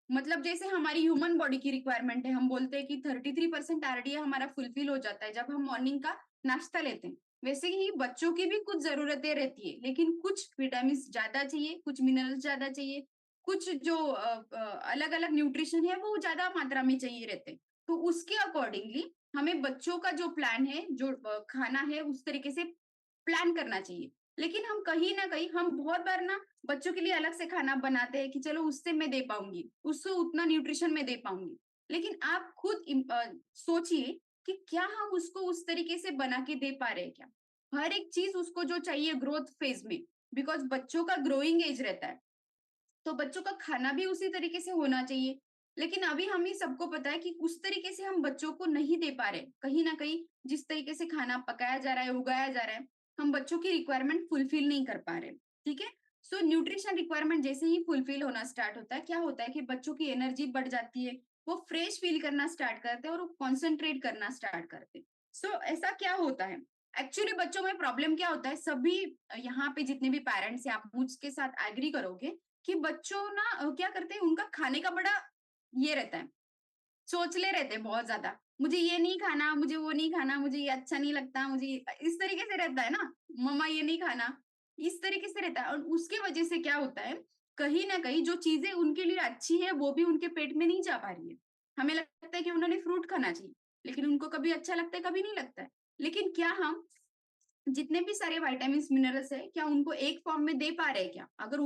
मतलब जैसे हमारी ह्यूमन बॉडी की रिक्वायरमेंट है, हम बोलते हैं कि 33% आरडीए हमारा फुलफिल हो जाता है जब हम मॉर्निंग का नाश्ता लेते हैं। वैसे ही बच्चों की भी कुछ जरूरतें रहती है, लेकिन कुछ विटामिन ज्यादा चाहिए, कुछ मिनरल्स ज्यादा चाहिए, कुछ जो अलग अलग न्यूट्रिशन है वो ज्यादा मात्रा में चाहिए रहते हैं। तो उसके अकॉर्डिंगली हमें बच्चों का जो प्लान है, जो खाना है, उस तरीके से प्लान करना चाहिए। लेकिन हम कहीं ना कहीं, हम बहुत बार ना बच्चों के लिए अलग से खाना बनाते हैं कि चलो उससे मैं दे पाऊंगी, उससे उतना न्यूट्रिशन मैं दे पाऊंगी। लेकिन आप खुद सोचिए कि क्या हम उसको उस तरीके से बना के दे पा रहे हैं क्या? हर एक चीज उसको जो चाहिए ग्रोथ फेज में, बिकॉज बच्चों का ग्रोइंग एज रहता है, तो बच्चों का खाना भी उसी तरीके से होना चाहिए। लेकिन अभी हमें सबको पता है कि उस तरीके से हम बच्चों को नहीं दे पा रहे। कहीं ना कहीं जिस तरीके से खाना पकाया जा रहा है, उगाया जा रहा है, हम बच्चों की रिक्वायरमेंट फुलफिल नहीं कर पा रहे। ठीक है। सो न्यूट्रिशन रिक्वायरमेंट जैसे ही फुलफिल होना स्टार्ट होता है, क्या होता है कि बच्चों की एनर्जी बढ़ जाती है, वो फ्रेश फील करना स्टार्ट करते हैं और वो कॉन्सेंट्रेट करना स्टार्ट करते हैं। सो ऐसा क्या होता है, एक्चुअली बच्चों में प्रॉब्लम क्या होता है, सभी यहाँ पे जितने भी पेरेंट्स हैं, आप मुझके साथ एग्री करोगे कि बच्चों ना क्या करते हैं, उनका खाने का बड़ा ये रहता है, चोचले रहते हैं बहुत ज्यादा। मुझे ये नहीं खाना, मुझे वो नहीं खाना, मुझे ये अच्छा नहीं लगता, मुझे इस तरीके से रहता है ना, मम्मा ये नहीं खाना, इस तरीके से रहता है। और उसके वजह से क्या होता है, कहीं ना कहीं जो चीजें उनके लिए अच्छी है वो भी उनके पेट में नहीं जा पा रही है। हमें लगता है कि उन्होंने फ्रूट खाना चाहिए, लेकिन उनको कभी अच्छा लगता है, कभी नहीं लगता है। लेकिन क्या हम जितने भी सारे विटामिन मिनरल्स है, क्या उनको एक फॉर्म में दे पा रहे हैं क्या? अगर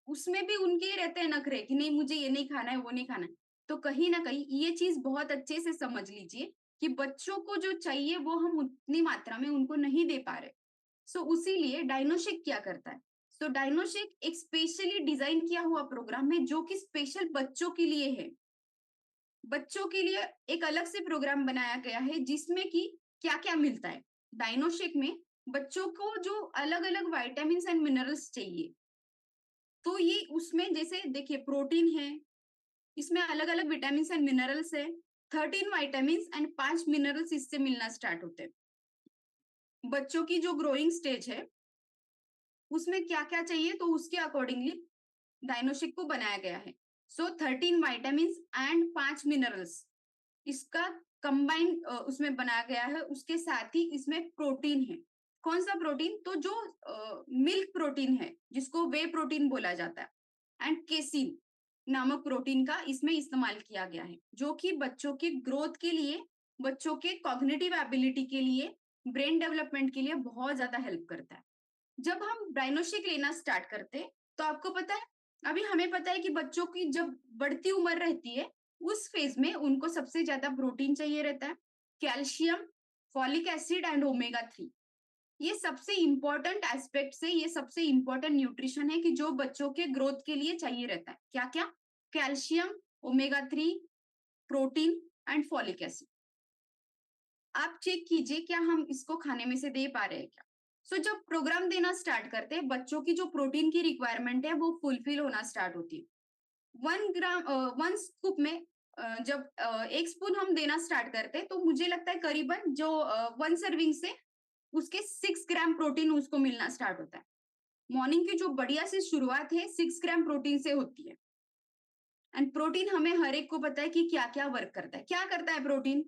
उसमें भी उनके रहते हैं नखरे कि नहीं मुझे ये नहीं खाना है, वो नहीं खाना है, तो कहीं ना कहीं ये चीज बहुत अच्छे से समझ लीजिए कि बच्चों को जो चाहिए वो हम उतनी मात्रा में उनको नहीं दे पा रहे। सो उसीलिए डायनोशिक क्या करता है, सो डायनोशिक एक स्पेशली डिजाइन किया हुआ प्रोग्राम है जो कि स्पेशल बच्चों के लिए है। बच्चों के लिए एक अलग से प्रोग्राम बनाया गया है जिसमें कि क्या क्या मिलता है डायनोशेक में। बच्चों को जो अलग अलग विटामिन एंड मिनरल्स चाहिए, तो ये उसमें जैसे देखिए प्रोटीन है, इसमें अलग अलग विटामिन एंड मिनरल्स है, 13 विटामिन एंड 5 मिनरल्स इससे मिलना स्टार्ट होते हैं। बच्चों की जो ग्रोइंग स्टेज है उसमें क्या क्या चाहिए, तो उसके अकॉर्डिंगली डायनोशिक को बनाया गया है। सो 13 विटामिन एंड 5 मिनरल्स इसका कंबाइन उसमें बनाया गया है। उसके साथ ही इसमें प्रोटीन है। कौन सा प्रोटीन, तो जो मिल्क प्रोटीन है जिसको वे प्रोटीन बोला जाता है, एंड केसिन नामक प्रोटीन का इसमें इस्तेमाल किया गया है, जो कि बच्चों की ग्रोथ के लिए, बच्चों के कॉग्निटिव एबिलिटी के लिए, ब्रेन डेवलपमेंट के लिए बहुत ज्यादा हेल्प करता है। जब हम डायनोशिक लेना स्टार्ट करते, तो आपको पता है, अभी हमें पता है कि बच्चों की जब बढ़ती उम्र रहती है, उस फेज में उनको सबसे ज्यादा प्रोटीन चाहिए रहता है, calcium, folic acid and omega 3। ये सबसे इंपॉर्टेंट एस्पेक्ट से, ये सबसे इंपॉर्टेंट न्यूट्रिशन है कि जो बच्चों के ग्रोथ के लिए चाहिए रहता है। क्या क्या? Calcium, omega 3, protein and folic acid. आप चेक कीजिए क्या हम इसको खाने में से दे पा रहे हैं क्या? सो जब प्रोग्राम देना स्टार्ट करते हैं, बच्चों की जो प्रोटीन की रिक्वायरमेंट है वो फुलफिल होना स्टार्ट होती है। 1 ग्राम 1 स्कूप में जब 1 स्पून हम देना स्टार्ट करते हैं, तो मुझे लगता है करीबन जो 1 सर्विंग से उसके 6 ग्राम प्रोटीन उसको मिलना स्टार्ट होता है। मॉर्निंग की जो बढ़िया सी शुरुआत है 6 ग्राम प्रोटीन से होती है। एंड प्रोटीन हमें हर एक को पता है कि क्या क्या वर्क करता है। क्या करता है प्रोटीन?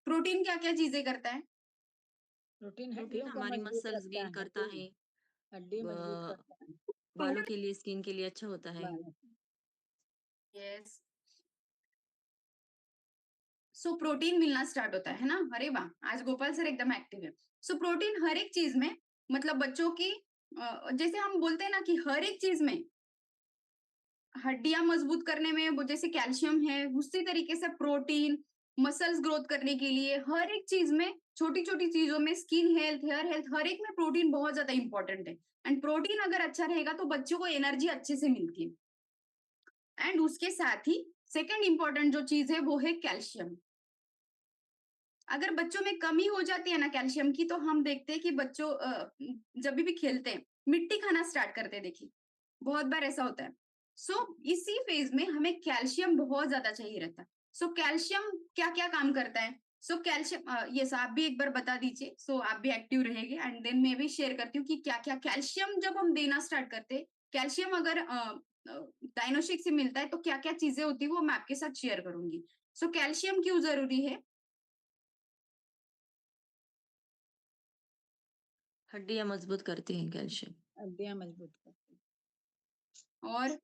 प्रोटीन क्या क्या चीजें करता है? प्रोटीन प्रोटीन हड्डियों को हमारी मजबूत मसल्स रखता गेन है, करता है, हड्डी मजबूत ब करता है। बालों के लिए, स्किन के लिए अच्छा होता है। बालों यस। सो प्रोटीन मिलना स्टार्ट होता है ना। अरे वाह, आज गोपाल सर एकदम एक्टिव है। सो प्रोटीन हर एक चीज में, मतलब बच्चों की जैसे हम बोलते हैं ना कि हर एक चीज में, हड्डियां मजबूत करने में वो जैसे कैल्शियम है, उसी तरीके से प्रोटीन मसल्स ग्रोथ करने के लिए हर एक चीज में, छोटी छोटी चीजों में, स्किन हेल्थ, हेयर हेल्थ, हर एक में प्रोटीन बहुत ज्यादा इंपॉर्टेंट है। एंड प्रोटीन अगर अच्छा रहेगा तो बच्चों को एनर्जी अच्छे से मिलती है। एंड उसके साथ ही सेकेंड इंपॉर्टेंट जो चीज है वो है कैल्शियम। अगर बच्चों में कमी हो जाती है ना कैल्शियम की, तो हम देखते हैं कि बच्चों जब भी खेलते हैं मिट्टी खाना स्टार्ट करते हैं। देखिए बहुत बार ऐसा होता है। इसी फेज में हमें कैल्शियम बहुत ज्यादा चाहिए रहता है। कैल्शियम क्या क्या काम करता है? कैल्शियम, ये आप भी एक बार बता दीजिए, आप भी एक्टिव रहेंगे एंड देन मैं भी शेयर करती हूँ कि क्या क्या कैल्शियम जब हम देना स्टार्ट करते हैं। कैल्शियम अगर डायनोशिक से मिलता है, तो क्या-क्या चीज़ें होती है वो मैं आपके साथ शेयर करूँगी। सो कैल्शियम क्यों ज़रूरी है? हड्डियाँ मजबूत करती हैं कैल्शियम। हड्डियाँ मजबूत करती हैं। और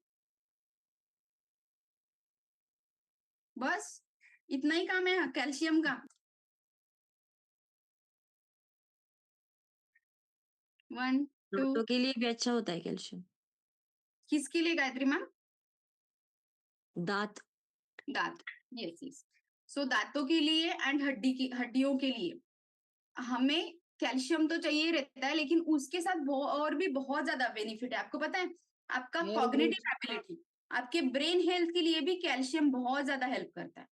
बस इतना ही काम है कैल्शियम का? 1, 2 दाँतों के लिए भी अच्छा होता है कैल्शियम। किसके लिए गायत्री मैम? दाँत दाँत। Yes, yes. सो दाँतों के लिए एंड हड्डियों के लिए हमें कैल्शियम तो चाहिए रहता है, लेकिन उसके साथ और भी बहुत ज़्यादा बेनिफिट है। आपको पता है? आपका हेयर ग्रोथ कॉग्निटिव एबिलिटी, आपके ब्रेन हेल्थ के लिए भी कैल्शियम बहुत ज़्यादा हेल्प करता है।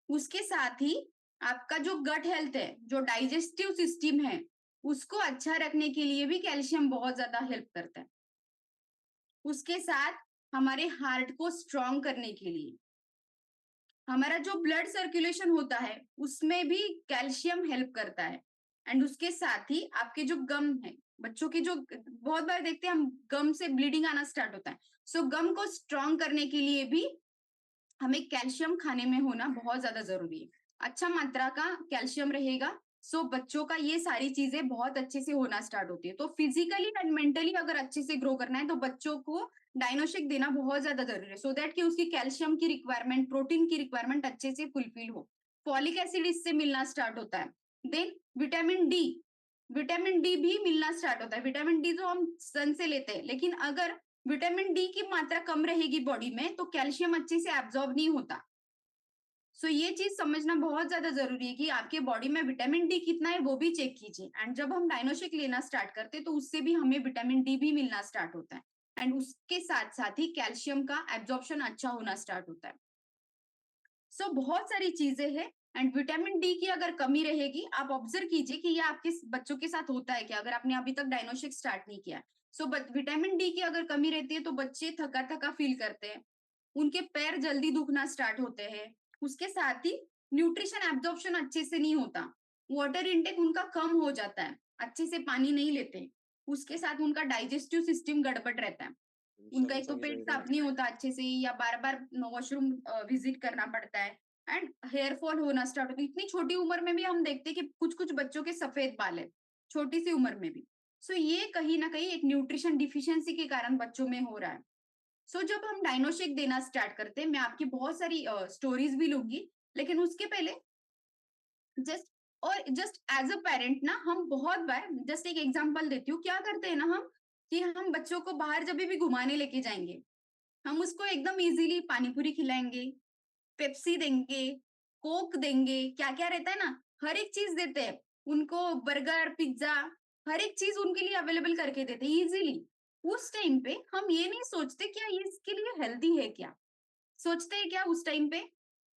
उसके साथ ही आपका जो गट हेल्थ है, जो डाइजेस्टिव सिस्टम है, उसको अच्छा रखने के लिए भी कैल्शियम बहुत ज़्यादा हेल्प करता है। उसके साथ हमारे हार्ट को स्ट्रॉन्ग करने के लिए, हमारा जो ब्लड सर्कुलेशन होता है, उसमें भी कैल्शियम हेल्प करता है। एंड उसके साथ ही आपके जो गम है, बच्चों की जो बहुत बार देखते हैं हम गम से ब्लीडिंग आना स्टार्ट होता है। सो गम को स्ट्रॉन्ग करने के लिए भी हमें कैल्शियम खाने में होना बहुत ज़्यादा ज़रूरी है। अच्छा मात्रा का कैल्शियम रहेगा, सो बच्चों का ये सारी चीज़ें बहुत अच्छे से होना स्टार्ट होती है। तो फिज़िकली एंड मेंटली अगर अच्छे से ग्रो करना है, तो बच्चों को डायनोशिक देना बहुत ज़्यादा ज़रूरी है, सो दैट कि उसकी कैल्शियम की रिक्वायरमेंट, प्रोटीन की रिक्वायरमेंट अच्छे से फुलफिल हो। फॉलिक एसिड इससे मिलना स्टार्ट होता है। देन विटामिन डी भी मिलना स्टार्ट होता है। विटामिन डी तो हम सन से लेते हैं, लेकिन अगर विटामिन डी की मात्रा कम रहेगी बॉडी में, तो कैल्शियम अच्छे से एब्जॉर्ब नहीं होता। सो ये चीज समझना बहुत ज्यादा जरूरी है कि आपके बॉडी में विटामिन डी कितना है वो भी चेक कीजिए। एंड जब हम डायनोशिक लेना स्टार्ट करते हैं, तो उससे भी हमें विटामिन डी भी मिलना स्टार्ट होता है। एंड उसके साथ साथ ही कैल्शियम का एब्जॉर्प्शन अच्छा होना स्टार्ट होता है। सो बहुत सारी चीजें हैं। एंड विटामिन डी की अगर कमी रहेगी, आप ऑब्जर्व कीजिए कि ये आपके बच्चों के साथ होता है क्या, अगर आपने अभी तक डायनोशिक स्टार्ट नहीं किया। सो विटामिन डी की अगर कमी रहती है, तो बच्चे थका थका फील करते हैं, उनके पैर जल्दी दुखना स्टार्ट होते हैं। उसके साथ ही न्यूट्रिशन एब्जॉर्प्शन अच्छे से नहीं होता, वाटर इनटेक उनका कम हो जाता है, अच्छे से पानी नहीं लेते। उसके साथ उनका डाइजेस्टिव सिस्टम गड़बड़ रहता है, उनका एक तो पेट साफ नहीं होता अच्छे से, या बार-बार वॉशरूम विजिट करना पड़ता है। एंड हेयर फॉल होना स्टार्ट होता है। इतनी छोटी उम्र में भी हम देखते हैं कि कुछ-कुछ बच्चों के सफेद बाल है, छोटी सी उम्र में भी। सो ये कहीं न कहीं एक न्यूट्रिशन डिफिशियंसी के कारण बच्चों में हो रहा है। सो जब हम डायनोशिक देना स्टार्ट करते हैं, मैं आपकी बहुत सारी स्टोरीज भी लूँगी, लेकिन उसके पहले जस्ट एज अ पेरेंट ना, हम बहुत बार जस्ट एक एग्जांपल देती हूँ, क्या करते हैं ना हम, कि हम बच्चों को बाहर जब भी घुमाने लेके जाएँगे, हम उसको एकदम इजीली पानी पूरी खिलाएँगे, पेप्सी देंगे, कोक देंगे, क्या-क्या रहता है ना, हर एक चीज़ देते हैं। उनको बर्गर, पिज़्ज़ा, हर एक चीज़ उनके लिए अवेलेबल करके देते हैं इजीली। उस टाइम पे हम ये नहीं सोचते क्या ये इसके लिए हेल्दी है क्या? सोचते हैं क्या उस टाइम पे?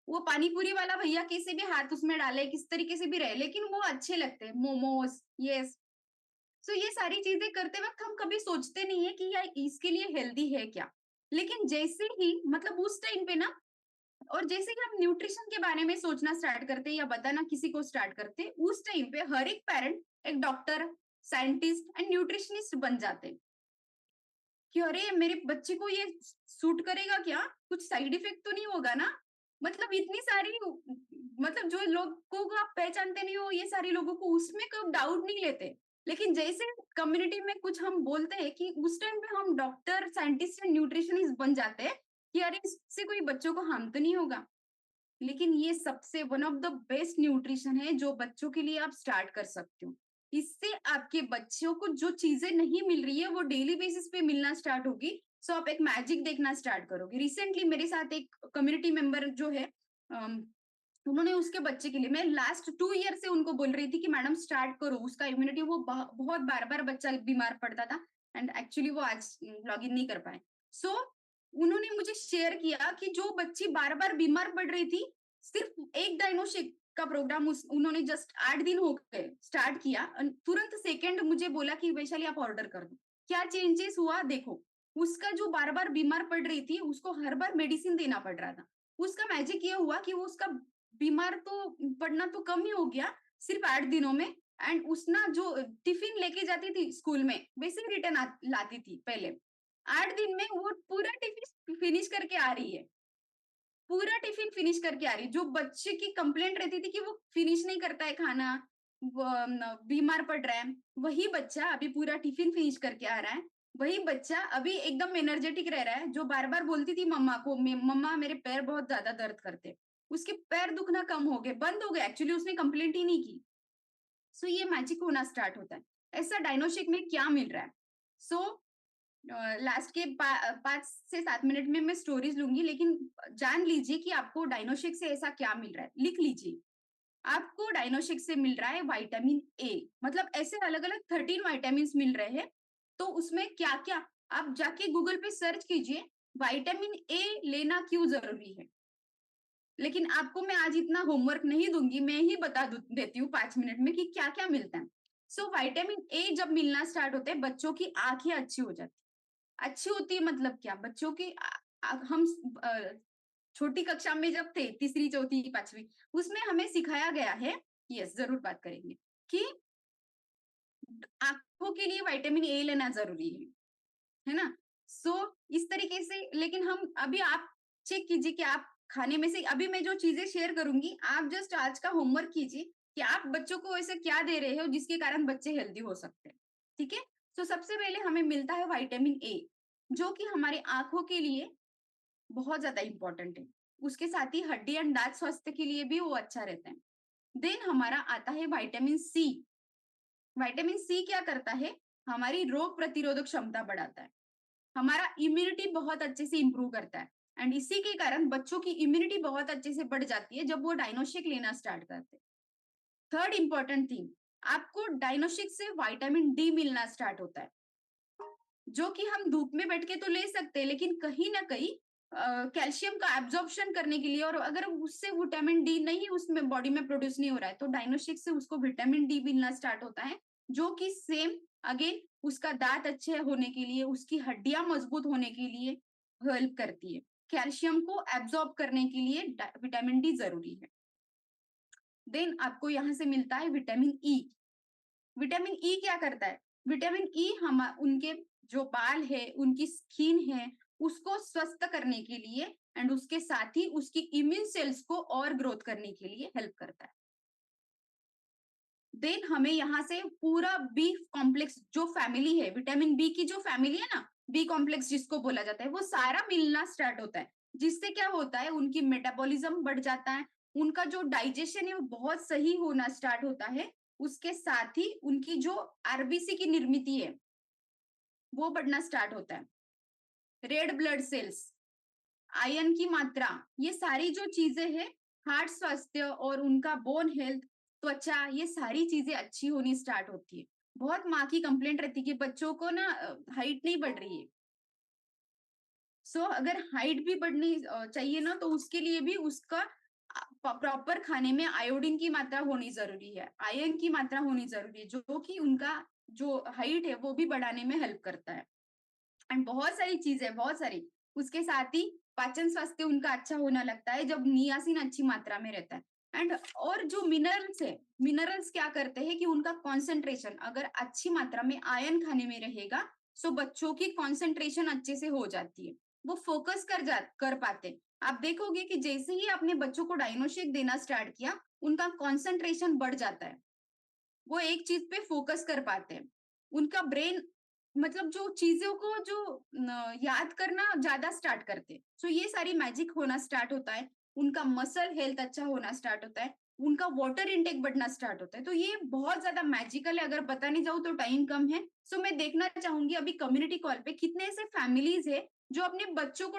वो पानी पूरी वाला भैया कैसे भी हाथ उसमें डाले, किस तरीके से भी रहे, लेकिन वो अच्छे लगते हैं। मोमोज़, यस। सो ये सारी चीज़ें करते वक़्त हम कभी सोचते नहीं है कि यार इसके लिए हेल्दी है क्या? लेकिन जैसे ही मतलब उस टाइम पे ना, और जैसे कि हम न्यूट्रिशन के बारे में सोचना स्टार्ट करते हैं या बताना किसी को स्टार्ट करते हैं, उस टाइम पे हर एक पेरेंट एक डॉक्टर, साइंटिस्ट एंड न्यूट्रिशनिस्ट बन जाते हैं। कि अरे मेरे बच्चे को ये सूट करेगा क्या? कुछ साइड इफेक्ट तो नहीं होगा ना? मतलब इतनी सारी मतलब जो लोगों को आप पहचानते नहीं हो, ये सारे लोगों को उसमें कब डाउट नहीं लेते। लेकिन जैसे कम्युनिटी में कुछ हम बोलते हैं कि उस टाइम पे हम डॉक्टर, साइंटिस्ट एंड न्यूट्रिशनिस्ट बन जाते हैं कि अरे इससे कोई बच्चों को हार्म तो नहीं होगा। लेकिन ये सबसे one of the best nutrition है जो बच्चों के लिए आप स्टार्ट कर सकते हो। इससे आपके बच्चों को जो चीजें नहीं मिल रही है वो डेली बेसिस पे मिलना स्टार्ट होगी। सो आप एक मैजिक देखना स्टार्ट करोगे। रिसेंटली मेरे साथ एक कम्युनिटी मेंबर जो है, अम, उन्होंने उसके बच्चे के लिए, मैं लास्ट 2 ईयर से उनको बोल रही थी कि मैडम स्टार्ट करो उसका इम्यूनिटी, वो बहुत बार बार बच्चा बीमार पड़ता था। एंड एक्चुअली वो आज लॉग इन नहीं कर पाए। सो उन्होंने मुझे शेयर किया कि जो बच्ची बार बार बीमार पड़ रही थी, सिर्फ एक डायनोशिक का प्रोग्राम उन्होंने जस्ट 8 दिन हो गए स्टार्ट किया, तुरंत सेकेंड मुझे बोला कि वैशाली आप ऑर्डर कर दो। क्या चेंजेस हुआ देखो। उसका जो बार बार बीमार पड़ रही थी, उसको हर बार मेडिसिन देना पड़ रहा था। उसका मैजिक ये हुआ कि वो उसका बीमार तो पड़ना तो कम ही हो गया सिर्फ 8 दिनों में। एंड उस ना जो टिफिन लेके जाती थी स्कूल में, वैसे ही रिटर्न लाती थी पहले। 8 दिन में वो पूरा टिफिन फिनिश करके आ रही है। पूरा टिफिन फिनिश करके आ रही है। जो बच्चे की कंप्लेंट रहती थी कि वो फिनिश नहीं करता है खाना, बीमार पड़ रहा है, वही बच्चा अभी पूरा टिफिन फिनिश करके आ रहा है। वही बच्चा अभी एकदम एनर्जेटिक रह रहा है, जो बार-बार बोलती थी मम्मा को, मम्मा मेरे पैर बहुत ज़्यादा दर्द करते हैं। उसके पैर दुखना कम हो गए, बंद हो गए, एक्चुअली उसने कंप्लेंट ही नहीं की। सो ये मैजिक होना स्टार्ट होता है। ऐसा डायनोशिक में क्या मिल रहा है? सो लास्ट के 5 से 7 मिनट में मैं स्टोरीज़ लूँगी, लेकिन जान लीजिए कि आपको डायनोशिक से ऐसा क्या मिल रहा है, लिख लीजिए। आपको डायनोशिक से मिल रहा है विटामिन ए, मतलब ऐसे अलग-अलग 13 विटामिन्स मिल रहे हैं। तो उसमें क्या-क्या, आप जाके गूगल पे सर्च कीजिए, विटामिन ए लेना क्यों ज़रूरी है? लेकिन आपको मैं आज इतना होमवर्क नहीं दूँगी, मैं ही बता देती हूँ 5 मिनट में कि क्या-क्या मिलता है। सो विटामिन ए जब मिलना स्टार्ट होता है, बच्चों की आँखें अच्छी हो जाती है। अच्छी होती है मतलब क्या? बच्चों की हम छोटी कक्षा में जब थे, तीसरी, चौथी, 5वीं, उसमें हमें सिखाया गया है, यस, ज़रूर बात करेंगे, कि आँखों के लिए विटामिन ए लेना ज़रूरी है ना? सो इस तरीके से, लेकिन हम अभी आप चेक कीजिए कि आप खाने में से अभी मैं जो चीज़ें शेयर करूँगी, आप जस्ट आज का होमवर्क कीजिए कि आप बच्चों को ऐसे क्या दे रहे हो जिसके कारण बच्चे हेल्दी हो सकते हैं, ठीक है? तो सबसे पहले हमें मिलता है विटामिन ए, जो कि हमारी आँखों के लिए बहुत ज़्यादा इम्पोर्टेंट है। उसके साथ ही हड्डी एंड दाँत स्वास्थ्य के लिए भी वो अच्छा रहता है। देन हमारा आता है विटामिन सी। विटामिन सी क्या करता है? हमारी रोग प्रतिरोधक क्षमता बढ़ाता है। हमारा इम्यूनिटी बहुत अच्छे से इम्प्रूव करता है, एंड इसी के कारण बच्चों की इम्यूनिटी बहुत अच्छे से बढ़ जाती है जब वो डायनोशिक लेना स्टार्ट करते हैं। थर्ड इम्पोर्टेंट थिंग, आपको डायनोशिक से विटामिन डी मिलना स्टार्ट होता है, जो कि हम धूप में बैठ के तो ले सकते हैं, लेकिन कहीं ना कहीं कैल्शियम का एब्जॉर्प्शन करने के लिए, और अगर उससे विटामिन डी नहीं उसमें बॉडी में प्रोड्यूस नहीं हो रहा है, तो डायनोशिक से उसको विटामिन डी मिलना स्टार्ट होता है, जो कि सेम अगेन उसका दांत अच्छे होने के लिए, उसकी हड्डियां मजबूत होने के लिए हेल्प करती है। कैल्शियम को एब्जॉर्ब करने के लिए विटामिन डी जरूरी है। देन आपको यहाँ से मिलता है विटामिन ई। विटामिन ई क्या करता है? विटामिन ई हम उनके जो बाल है, उनकी स्किन है, उसको स्वस्थ करने के लिए, एंड उसके साथ ही उसकी इम्यून सेल्स को और ग्रोथ करने के लिए हेल्प करता है। देन हमें यहाँ से पूरा बी कॉम्प्लेक्स जो फैमिली है, विटामिन बी की जो फैमिली है ना, बी कॉम्प्लेक्स जिसको बोला जाता है, वो सारा मिलना स्टार्ट होता है, जिससे क्या होता है, उनकी मेटाबॉलिज्म बढ़ जाता है, उनका जो डाइजेशन है वो बहुत सही होना स्टार्ट होता है। उसके साथ ही उनकी जो आरबीसी की निर्मित है, वो बढ़ना स्टार्ट होता है। रेड ब्लड सेल्स, आयरन की मात्रा, ये सारी जो चीजें हैं, हार्ट स्वास्थ्य और उनका बोन हेल्थ, त्वचा, ये सारी चीजें अच्छी होनी स्टार्ट होती है। बहुत माँ की कंप्लेंट रहती है कि बच्चों को ना हाइट नहीं बढ़ रही है। सो अगर हाइट भी बढ़नी चाहिए ना, तो उसके लिए भी उसका प्रॉपर खाने में आयोडीन की मात्रा होनी जरूरी है, आयरन की मात्रा होनी जरूरी है, जो कि उनका जो हाइट है वो भी बढ़ाने में हेल्प करता है। एंड बहुत सारी चीजें, बहुत सारी, उसके साथ ही पाचन स्वास्थ्य उनका अच्छा होने लगता है जब नियासिन अच्छी मात्रा में रहता है। एंड और जो मिनरल्स है, मिनरल्स क्या करते हैं कि उनका कंसंट्रेशन अगर अच्छी मात्रा में आयरन खाने में रहेगा, सो बच्चों की कंसंट्रेशन अच्छे से हो जाती है, वो फोकस कर पाते हैं। आप देखोगे कि जैसे ही आपने बच्चों को डायनोशिक देना स्टार्ट किया, उनका कंसंट्रेशन बढ़ जाता है, वो एक चीज पे फोकस कर पाते हैं। उनका ब्रेन, मतलब जो चीजों को जो याद करना ज्यादा स्टार्ट करते हैं। सो ये सारी मैजिक होना स्टार्ट होता है। उनका मसल हेल्थ अच्छा होना स्टार्ट होता है, उनका वाटर इनटेक बढ़ना स्टार्ट होता है। तो ये बहुत ज्यादा मैजिकल है, अगर बताने जाऊँ तो टाइम कम है। सो मैं देखना चाहूंगी अभी कम्युनिटी कॉल पे कितने ऐसे फैमिलीज है जो अपने बच्चों को